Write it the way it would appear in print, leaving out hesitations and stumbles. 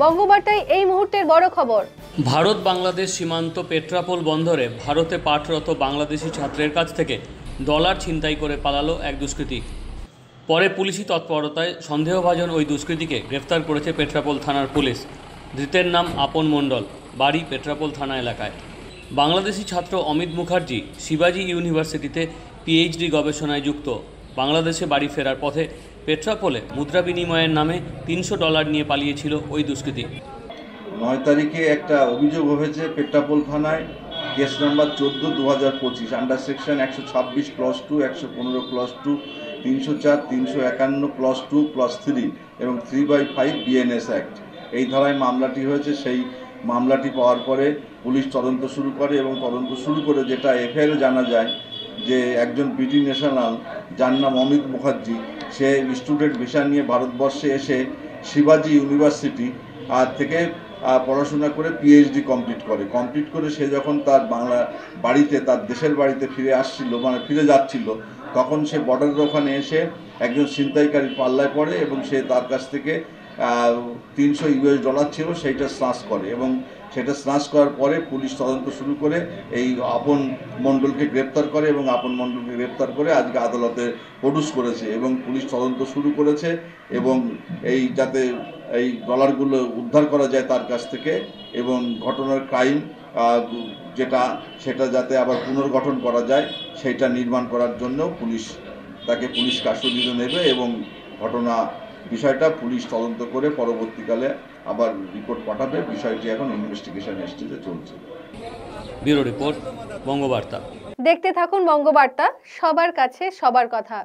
বঙ্গবার্তায় এই মুহূর্তের বড় খবর। ভারত বাংলাদেশ সীমান্ত পেট্রাপোল বন্দরে ভারতে পাঠরত বাংলাদেশি ছাত্রের কাছ থেকে ডলার ছিনতাই করে পালালো এক দুষ্কৃতী। পরে পুলিশি তৎপরতায় সন্দেহভাজন ওই দুষ্কৃতীকে গ্রেফতার করেছে পেট্রাপোল থানার পুলিশ। ধৃতের নাম আপন মণ্ডল, বাড়ি পেট্রাপোল থানা এলাকায়। বাংলাদেশি ছাত্র অমিত মুখার্জি শিবাজি ইউনিভার্সিটিতে পিএইচডি গবেষণায় যুক্ত। বাংলাদেশে বাড়ি ফেরার পথে পেট্রাপোলে মুদ্রা বিনিময়ের নামে $300 নিয়ে পালিয়েছিল ওই দুষ্কৃতী। 9 তারিখে একটা অভিযোগ হয়েছে পেট্রাপোল থানায়, কেস নাম্বার 14/2025, আন্ডার সেকশন 126+2, 115+2, 304, 351+2+3 এবং 3/5 BNS অ্যাক্ট, এই ধারায় মামলাটি হয়েছে। সেই মামলাটি পাওয়ার পরে পুলিশ তদন্ত শুরু করে এবং তদন্ত শুরু করে যেটা এফআইআরে জানা যায় যে একজন বিডি ন্যাশনাল যার নাম অমিত মুখার্জি, সে স্টুডেন্ট ভিসা নিয়ে ভারতবর্ষে এসে শিবাজি ইউনিভার্সিটি থেকে পড়াশোনা করে পিএইচডি কমপ্লিট করে সে যখন তার বাড়িতে, তার দেশের বাড়িতে ফিরে যাচ্ছিল, তখন সে বর্ডারের ওখানে এসে একজন ছিনতাইকারীর পাল্লায় পড়ে এবং সে তার কাছ থেকে $300 ছিল, সেইটা স্নাচ করে এবং সেটা স্নাচ করার পরে পুলিশ তদন্ত শুরু করে এই আপন মণ্ডলকে গ্রেপ্তার করে এবং আপন মণ্ডলকে গ্রেপ্তার করে আজকে আদালতে প্রডিউস করেছে এবং পুলিশ তদন্ত শুরু করেছে এবং এই যাতে এই ডলারগুলো উদ্ধার করা যায় তার কাছ থেকে এবং ঘটনার ক্রাইম সেটা যাতে আবার পুনর্গঠন করা যায় সেইটা নির্মাণ করার জন্য পুলিশ কাস্টডিতে নেবে এবং বিষয়টা পুলিশ তদন্ত করে পরবর্তীকালে আবার রিপোর্ট পাঠাবে। বিষয়টি এখন ইনভেস্টিগেশন স্টেজে চলছে। Bureau report, Bangabarta. দেখতে থাকুন বঙ্গবার্তা, সবার কাছে সবার কথা।